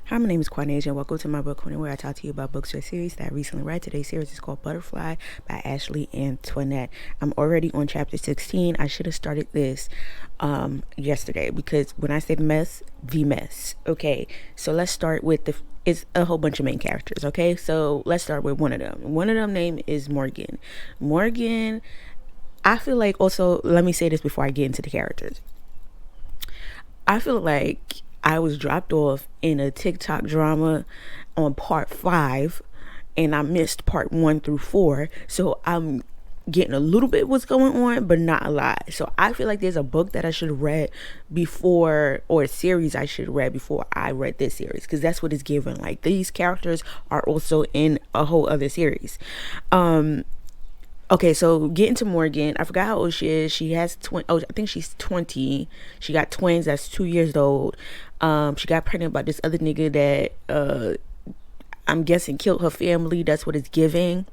Hi, my name is Quanasia, and welcome to my book corner where I talk to you about books or series that I recently read. Today's series is called Butterfly by Ashley Antoinette. I'm already on chapter 16. I should have started this yesterday because when I say the mess. Okay, so let's start with it's a whole bunch of main characters. Okay, so let's start with one of them. One of them name is Morgan. Morgan, I feel like also, let me say this before I get into the characters. I feel like I was dropped off in a TikTok drama on part 5 and I missed part 1 through 4. So I'm getting a little bit what's going on, but not a lot. So I feel like there's a book that I should have read before, or a series I should have read before I read this series, because that's what it's given. Like, these characters are also in a whole other series. Okay, so getting to Morgan, I forgot how old she is. She has I think she's 20. She got twins. That's 2 years old. She got pregnant by this other nigga that I'm guessing killed her family. That's what it's giving.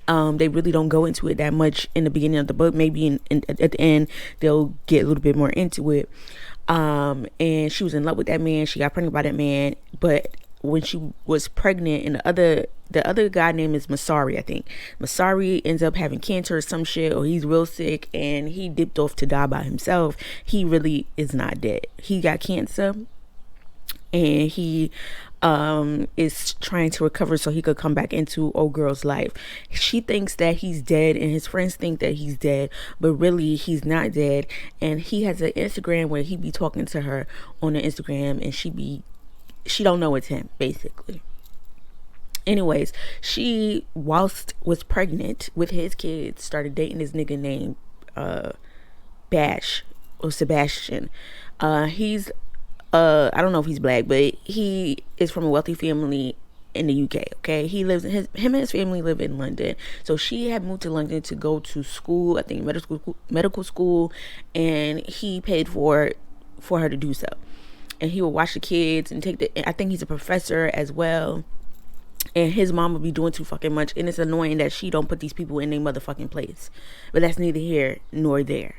They really don't go into it that much in the beginning of the book. Maybe at the end they'll get a little bit more into it. And she was in love with that man. She got pregnant by that man, but when she was pregnant, and the other guy name is Masari, I think. Masari ends up having cancer or some shit, or he's real sick and he dipped off to die by himself. He really is not dead. He got cancer and he is trying to recover so he could come back into old girl's life. She thinks that he's dead and his friends think that he's dead, but really he's not dead. And he has an Instagram where he be talking to her on the Instagram, and she don't know it's him, basically. Anyways, she, whilst was pregnant with his kids, started dating this nigga named Bash or Sebastian. He's I don't know if he's black, but he is from a wealthy family in the UK. Okay, him and his family live in London. So she had moved to London to go to school, I think medical school, and he paid for her to do so. And he would watch the kids and I think he's a professor as well. And his mom would be doing too fucking much, and it's annoying that she don't put these people in their motherfucking place. But that's neither here nor there.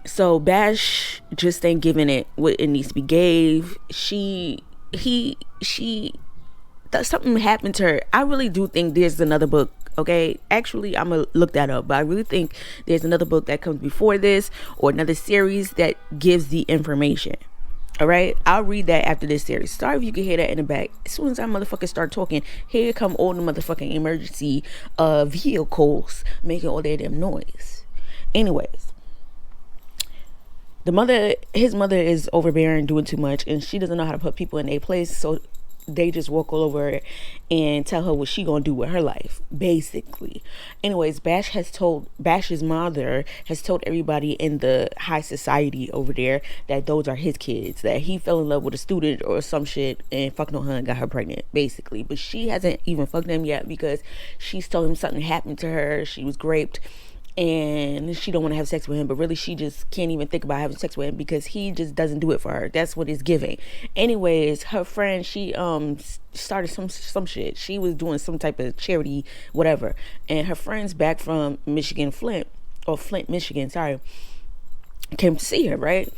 So Bash just ain't giving it what it needs to be gave. She something happened to her. I really do think there's another book. Okay, actually, I'm gonna look that up, but I really think there's another book that comes before this, or another series that gives the information. All right, I'll read that after this series. Sorry if you can hear that in the back. As soon as I motherfuckers start talking, here come all the motherfucking emergency vehicles making all their damn noise. Anyways, his mother is overbearing, doing too much, and she doesn't know how to put people in their place. So they just walk all over her and tell her what she gonna do with her life, basically. Anyways, Bash's mother has told everybody in the high society over there that those are his kids, that he fell in love with a student or some shit and fucked on her and got her pregnant, basically. But she hasn't even fucked him yet, because she's told him something happened to her. She was raped and she don't want to have sex with him, but really she just can't even think about having sex with him because he just doesn't do it for her. That's what it's giving. Anyways, her friend, she started some shit. She was doing some type of charity, whatever, and her friends back from Flint, Michigan, sorry, came to see her, right?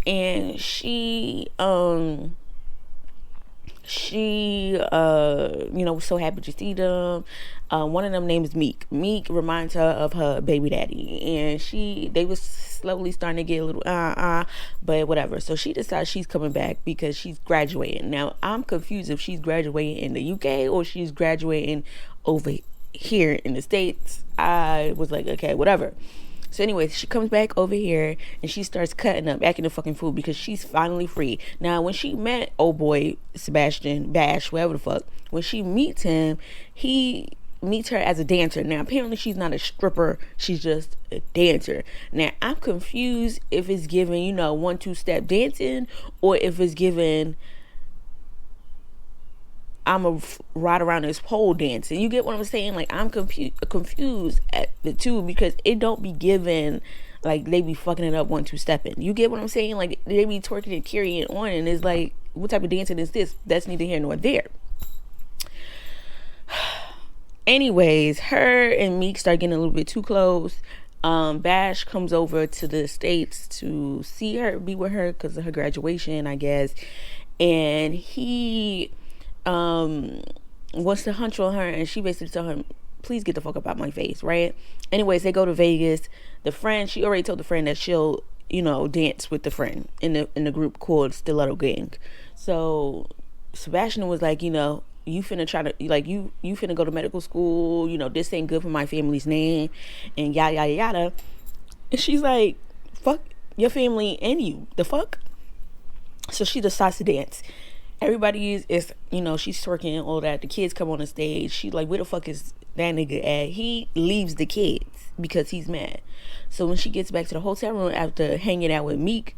And she was so happy to see them. One of them names Meek. Meek reminds her of her baby daddy, and they was slowly starting to get a little but whatever. So she decides she's coming back because she's graduating. Now I'm confused if she's graduating in the UK or she's graduating over here in the States. I was like, okay, whatever. So anyways, she comes back over here and she starts cutting up, acting a fucking fool, because she's finally free. Now, when she met old boy Sebastian, Bash, whatever the fuck, when she meets him, he meets her as a dancer. Now, apparently she's not a stripper, she's just a dancer. Now, I'm confused if it's giving, 1-2 step dancing, or if it's giving I'm a ride around this pole dancing. You get what I'm saying? Like, I'm confused at the two, because it don't be given like they be fucking it up 1-2 stepping. You get what I'm saying? Like, they be twerking and carrying on, and it's like, what type of dancing is this? That's neither here nor there. Anyways, her and Meek start getting a little bit too close. Bash comes over to the States to see her, be with her because of her graduation, I guess. And he wants to hunch on her, and she basically tell him, please get the fuck up out my face, right? Anyways, they go to Vegas. The friend, she already told the friend that she'll, dance with the friend in the group called Stiletto Gang. So Sebastian was like, you finna try to, like, you finna go to medical school, this ain't good for my family's name, and yada yada yada. And she's like, fuck your family and you, the fuck. So she decides to dance. Everybody is she's twerking, all that. The kids come on the stage. She like, where the fuck is that nigga at? He leaves the kids because he's mad. So when she gets back to the hotel room after hanging out with Meek,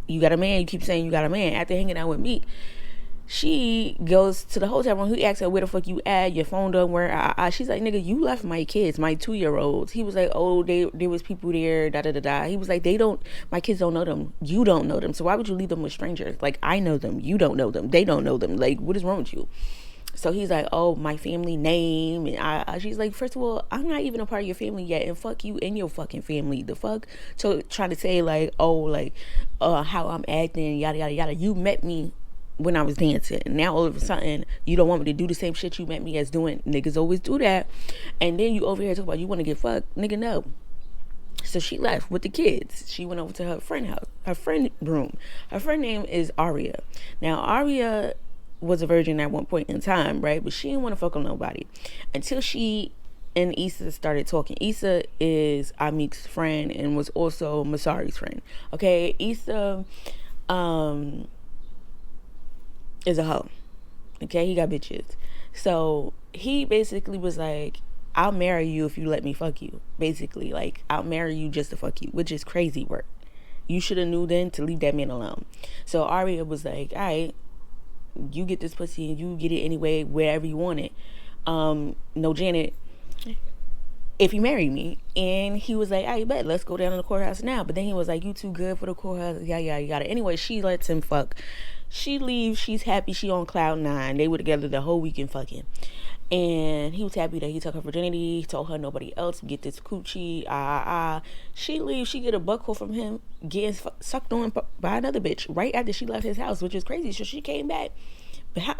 you got a man, you keep saying you got a man. After hanging out with Meek, she goes to the hotel room. He asks her, where the fuck you at? Your phone don't work. She's like, nigga, you left my kids, my 2-year-olds. He was like, oh, there was people there, da da da da. He was like, my kids don't know them. You don't know them. So why would you leave them with strangers? Like, I know them. You don't know them. They don't know them. Like, what is wrong with you? So he's like, oh, my family name. And she's like, first of all, I'm not even a part of your family yet. And fuck you and your fucking family. The fuck? So trying to say like, oh, like, how I'm acting, yada, yada, yada. You met me when I was dancing. Now all of a sudden you don't want me to do the same shit you met me as doing. Niggas always do that. And then you over here talk about you want to get fucked. Nigga, no. So she left with the kids. She went over to her friend house, her friend room. Her friend name is Aria. Now Aria was a virgin at one point in time, right? But she didn't want to fuck on nobody until she and Issa started talking. Issa is Amik's friend and was also Masari's friend. Okay, Issa is a hoe. Okay, he got bitches. So he basically was like, I'll marry you if you let me fuck you. Basically, like, I'll marry you just to fuck you, which is crazy work. You should have knew then to leave that man alone. So Aria was like, all right, you get this pussy and you get it anyway, wherever you want it. No, Janet, if you marry me. And he was like, I bet, let's go down to the courthouse now. But then he was like, you too good for the courthouse, yada yada. Anyway, she lets him fuck. She leaves, she's happy, she on cloud 9. They were together the whole weekend fucking. And he was happy that he took her virginity. He told her nobody else get this coochie. She leaves, she get a buckle from him getting sucked on by another bitch right after she left his house, which is crazy. So she came back,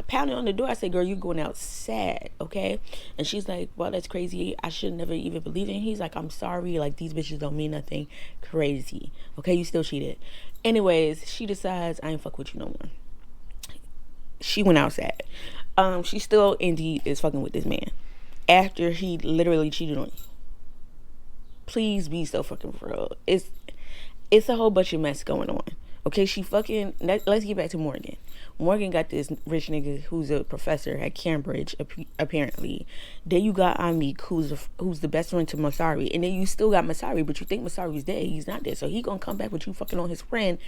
pounding on the door. I said, girl, you going out sad, okay? And she's like, well, that's crazy. I should never even believe it. And he's like, I'm sorry, like, these bitches don't mean nothing. Crazy, okay? You still cheated. Anyways, she decides, I ain't fuck with you no more. She went out sad. She still indeed is fucking with this man after he literally cheated on you. Please be so fucking for real. It's a whole bunch of mess going on. Okay, she fucking, let's get back to Morgan. Morgan got this rich nigga who's a professor at Cambridge, apparently. Then you got Amik, who's the best friend to Masari. And then you still got Masari, but you think Masari's dead. He's not dead. So he gonna come back with you fucking on his friend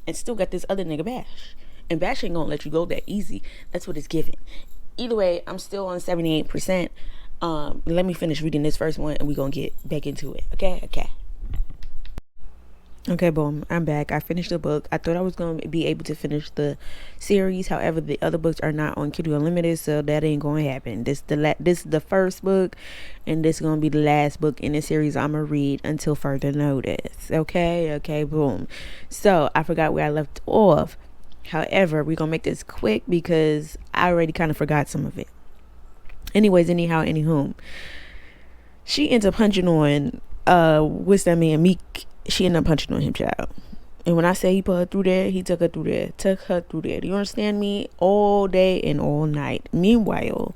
and still got this other nigga Bash. And Bash ain't gonna let you go that easy. That's what it's giving. Either way, I'm still on 78%. Let me finish reading this first one and we're gonna get back into it. Okay, boom, I'm back. I finished the book. I thought I was going to be able to finish the series. However, the other books are not on Kindle Unlimited, so that ain't going to happen. This is the first book, and this is going to be the last book in the series I'm going to read until further notice. Okay, boom. So, I forgot where I left off. However, we're going to make this quick because I already kind of forgot some of it. Anywho. She ends up punching on, what's that man, Meek. She ended up punching on him, child. And when I say he put her through there, he took her through there. Do you understand me? All day and all night. Meanwhile,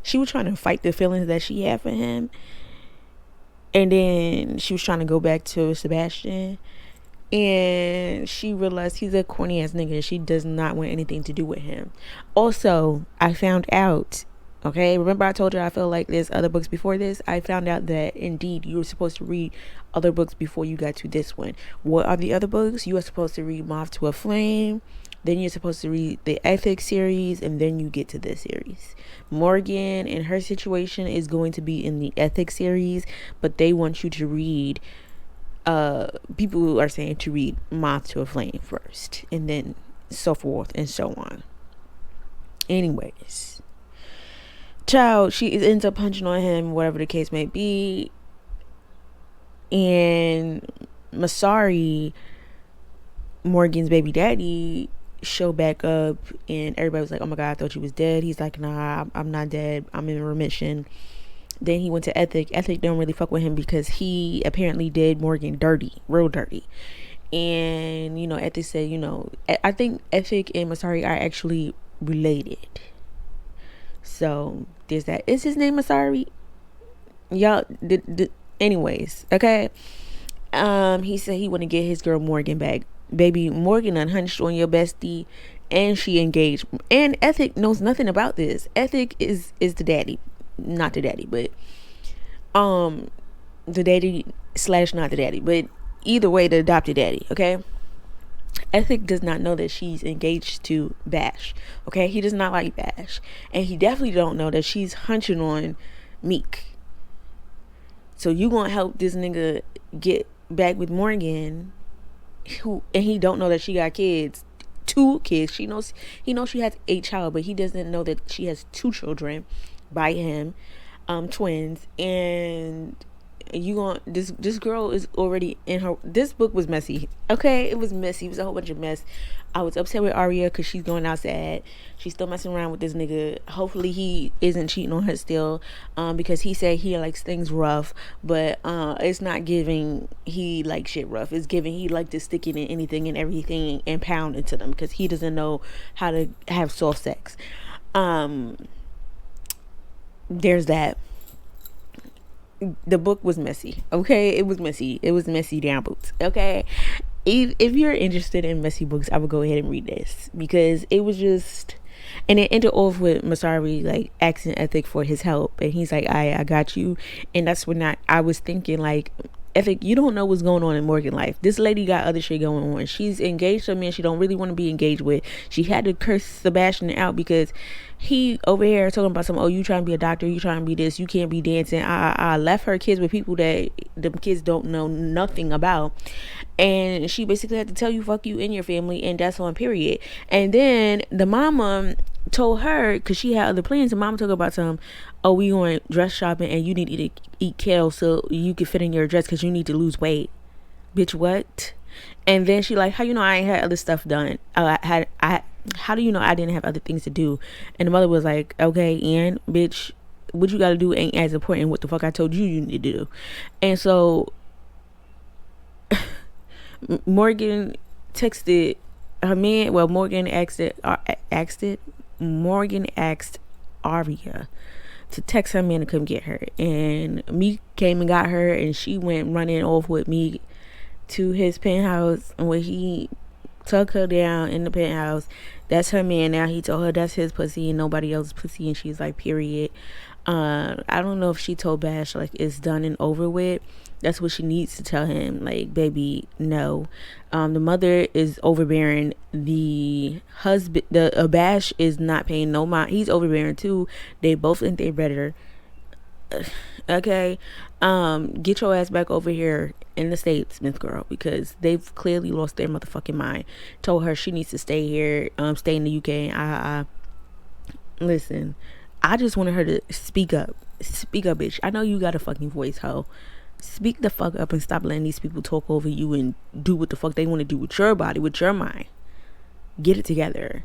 she was trying to fight the feelings that she had for him. And then she was trying to go back to Sebastian. And she realized he's a corny ass nigga. She does not want anything to do with him. Also, I found out, okay, remember I told you I feel like there's other books before this? I found out that indeed you were supposed to read other books before you got to this one. What are the other books? You are supposed to read Moth to a Flame, then you're supposed to read the Ethics series, and then you get to this series. Morgan and her situation is going to be in the Ethics series, but they want you to read, people are saying to read Moth to a Flame first, and then so forth and so on. Anyways, child, she ends up punching on him, whatever the case may be. And Masari, Morgan's baby daddy, showed back up, and everybody was like, oh my god, I thought you was dead. He's like, nah, I'm not dead, I'm in remission. Then he went to Ethic. Ethic don't really fuck with him because he apparently did Morgan dirty, real dirty. And Ethic said, I think Ethic and Masari are actually related. So there's that. Is his name Masari? Y'all, anyways, okay. He said he want to get his girl Morgan back. Baby, Morgan unhunched on your bestie, and she engaged. And Ethic knows nothing about this. Ethic is the daddy, not the daddy, but the daddy / not the daddy, but either way, the adopted daddy. Okay. Ethic does not know that she's engaged to Bash. Okay, he does not like Bash, and he definitely don't know that she's hunching on Meek. So you gonna help this nigga get back with Morgan, and he don't know that she got kids, 2 kids. He knows she has a child, but he doesn't know that she has 2 children by him, twins. And you going this girl is already in her. This book was messy. Okay, it was messy. It was a whole bunch of mess. I was upset with Aria because she's going outside. She's still messing around with this nigga. Hopefully he isn't cheating on her still, because he said he likes things rough, but it's not giving he likes shit rough. It's giving he like to stick it in anything and everything and pound into them, because he doesn't know how to have soft sex. There's that. The book was messy. Okay, it was messy down boots. Okay, if you're interested in messy books, I would go ahead and read this, because it was just. And it ended off with Masari like asking Ethic for his help, and he's like, I got you. And that's when I was thinking, like, Ethic, you don't know what's going on in Morgan life. This lady got other shit going on. She's engaged to a man she don't really want to be engaged with. She had to curse Sebastian out because he over here talking about some, oh, you trying to be a doctor, you trying to be this, you can't be dancing. I left her kids with people that the kids don't know nothing about, and she basically had to tell you fuck you in your family, and that's on period. And then the mama told her, because she had other plans, the mama told her about some, oh, we going dress shopping and you need to eat kale so you can fit in your dress because you need to lose weight. Bitch, what? And then she like, how you know I ain't had other stuff done? How do you know I didn't have other things to do? And the mother was like, okay, and bitch, what you gotta do ain't as important what the fuck I told you need to do. And so Morgan texted her man. Well, Morgan asked Aria to text her man to come get her, and me came and got her, and she went running off with me to his penthouse, where he took her down in the penthouse. That's her man now. He told her that's his pussy and nobody else's pussy, and she's like, period. I don't know if she told Bash like it's done and over with. That's what she needs to tell him, like, baby, no. The mother is overbearing. The husband, the Bash, is not paying no mind. He's overbearing too. They both think they're better. Okay, get your ass back over here in the States, Smith girl, because they've clearly lost their motherfucking mind. Told her she needs to stay here, stay in the UK. Listen, I just wanted her to speak up, bitch. I know you got a fucking voice, hoe. Speak the fuck up and stop letting these people talk over you and do what the fuck they want to do with your body, with your mind. Get it together.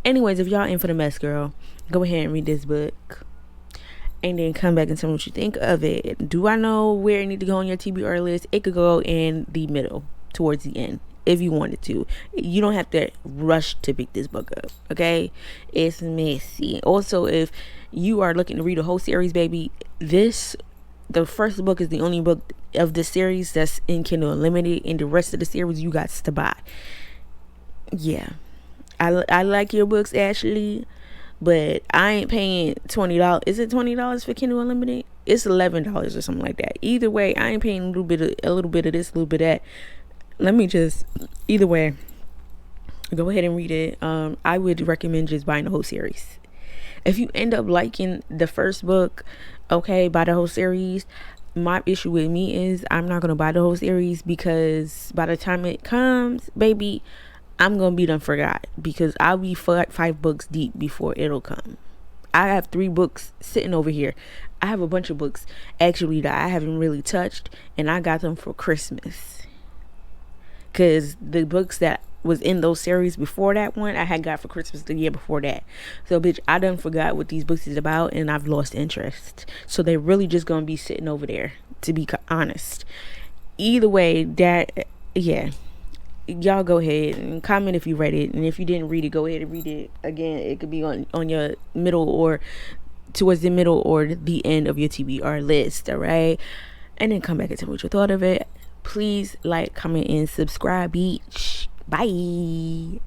Anyways, if y'all in for the mess, girl, go ahead and read this book, and then come back and tell me what you think of it. Do I know where it need to go on your TBR list? It could go in the middle, towards the end, if you wanted to. You don't have to rush to pick this book up, okay? It's messy. Also, if you are looking to read a whole series, baby, the first book is the only book of the series that's in Kindle Unlimited, and the rest of the series you got to buy. Yeah, I like your books, Ashley, but I ain't paying $20. Is it $20 for Kindle Unlimited? It's $11 or something like that. Either way, I ain't paying a little bit of this, a little bit of that. Let me just, either way, go ahead and read it. I would recommend just buying the whole series. If you end up liking the first book, okay, buy the whole series. My issue with me is I'm not gonna buy the whole series, because by the time it comes, baby, I'm gonna be done forgot, because I'll be 5 books deep before it'll come. I have 3 books sitting over here. I I have a bunch of books actually that I haven't really touched, and I got them for Christmas. Because the books that was in those series before that one, I had got for Christmas the year before that. So, bitch, I done forgot what these books is about, and I've lost interest. So they're really just gonna be sitting over there, to be honest. Either way, that, yeah, y'all go ahead and comment if you read it, and if you didn't read it, go ahead and read it again. It could be on your middle or towards the middle or the end of your TBR list. All right, and then come back and tell me what you thought of it. Please like, comment, and subscribe. Beach. Bye.